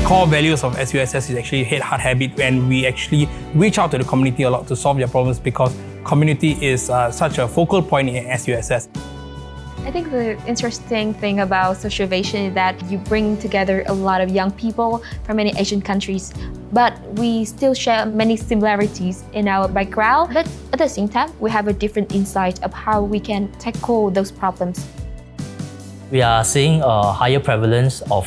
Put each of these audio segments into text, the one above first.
core values of SUSS is actually hate hard habit, and we actually reach out to the community a lot to solve their problems because community is such a focal point in SUSS. I think the interesting thing about Sociovation is that you bring together a lot of young people from many Asian countries, but we still share many similarities in our background. But at the same time, we have a different insight of how we can tackle those problems. We are seeing a higher prevalence of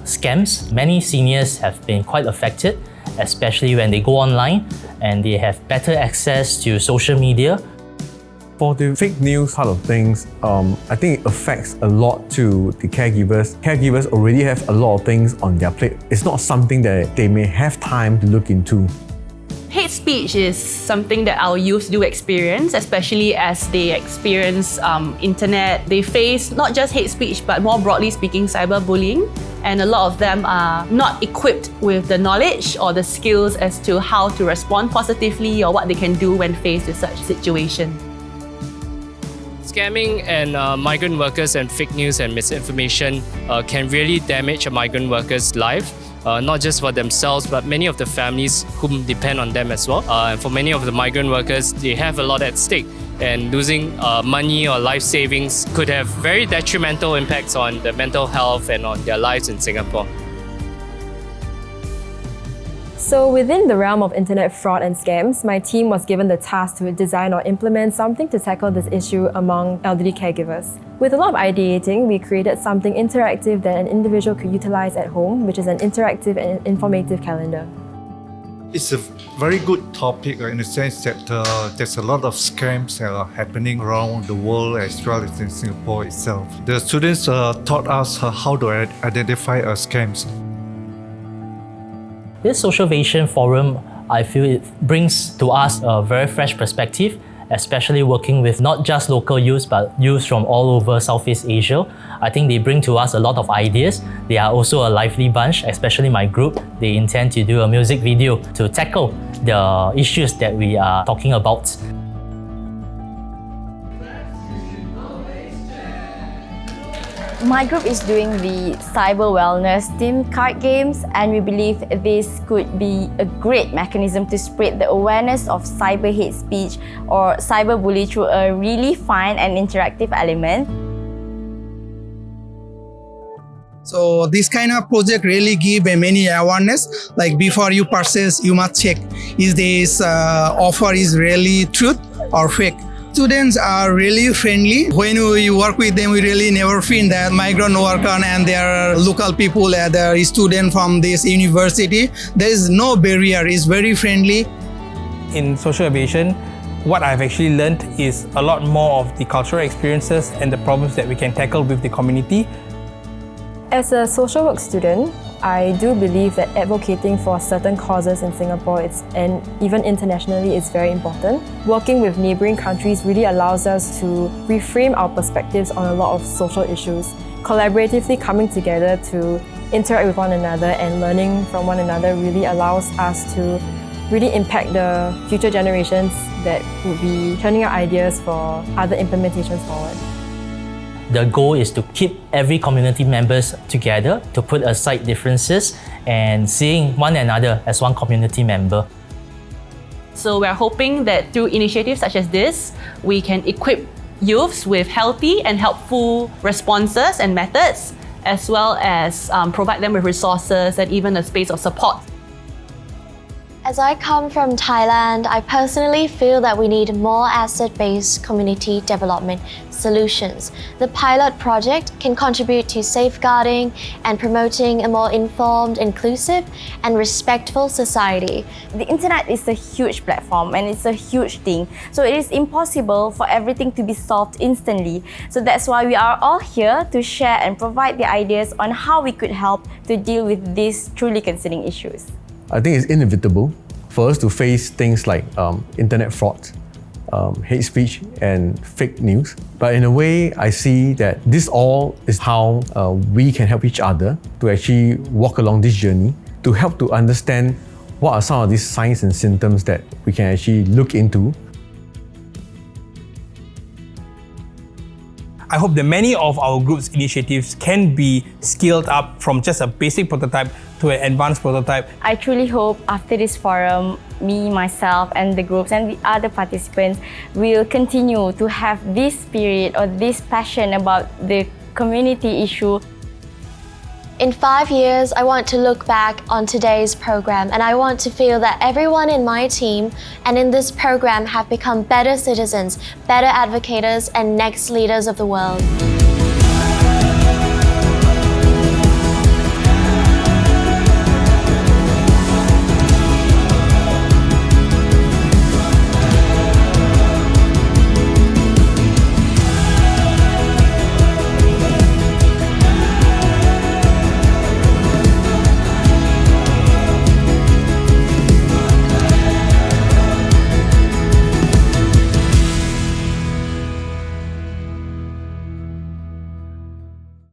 scams. Many seniors have been quite affected, especially when they go online and they have better access to social media. For the fake news part of things, I think it affects a lot to the caregivers. Caregivers already have a lot of things on their plate. It's not something that they may have time to look into. Hate speech is something that our youth do experience, especially as they experience internet. They face not just hate speech, but more broadly speaking, cyberbullying. And a lot of them are not equipped with the knowledge or the skills as to how to respond positively or what they can do when faced with such situations. Scamming and migrant workers and fake news and misinformation can really damage a migrant worker's life, not just for themselves, but many of the families whom depend on them as well. And for many of the migrant workers, they have a lot at stake, and losing money or life savings could have very detrimental impacts on their mental health and on their lives in Singapore. So within the realm of internet fraud and scams, my team was given the task to design or implement something to tackle this issue among elderly caregivers. With a lot of ideating, we created something interactive that an individual could utilize at home, which is an interactive and informative calendar. It's a very good topic in the sense that there's a lot of scams that are happening around the world as well as in Singapore itself. The students taught us how to identify scams. This Sociovation Forum, I feel it brings to us a very fresh perspective, especially working with not just local youths, but youths from all over Southeast Asia. I think they bring to us a lot of ideas. They are also a lively bunch, especially my group. They intend to do a music video to tackle the issues that we are talking about. My group is doing the cyber wellness themed card games, and we believe this could be a great mechanism to spread the awareness of cyber hate speech or cyberbullying through a really fun and interactive element. So this kind of project really give many awareness. Like before you purchase, you must check is this offer is really truth or fake. Students are really friendly. When we work with them, we really never feel that migrant worker and their local people, the student from this university. There is no barrier. It's very friendly. In Sociovation, what I've actually learned is a lot more of the cultural experiences and the problems that we can tackle with the community. As a social work student, I do believe that advocating for certain causes in Singapore and even internationally is very important. Working with neighbouring countries really allows us to reframe our perspectives on a lot of social issues. Collaboratively coming together to interact with one another and learning from one another really allows us to really impact the future generations that would be turning out ideas for other implementations forward. The goal is to keep every community members together, to put aside differences and seeing one another as one community member. So we're hoping that through initiatives such as this, we can equip youths with healthy and helpful responses and methods, as well as provide them with resources and even a space of support. As I come from Thailand, I personally feel that we need more asset-based community development solutions. The pilot project can contribute to safeguarding and promoting a more informed, inclusive, and respectful society. The internet is a huge platform and it's a huge thing. So it is impossible for everything to be solved instantly. So that's why we are all here to share and provide the ideas on how we could help to deal with these truly concerning issues. I think it's inevitable for us to face things like internet fraud, hate speech and fake news. But in a way, I see that this all is how we can help each other to actually walk along this journey, to help to understand what are some of these signs and symptoms that we can actually look into. I hope that many of our group's initiatives can be scaled up from just a basic prototype to an advanced prototype. I truly hope after this forum, me, myself, and the groups and the other participants will continue to have this spirit or this passion about the community issue. In 5 years, I want to look back on today's program, and I want to feel that everyone in my team and in this program have become better citizens, better advocates, and next leaders of the world.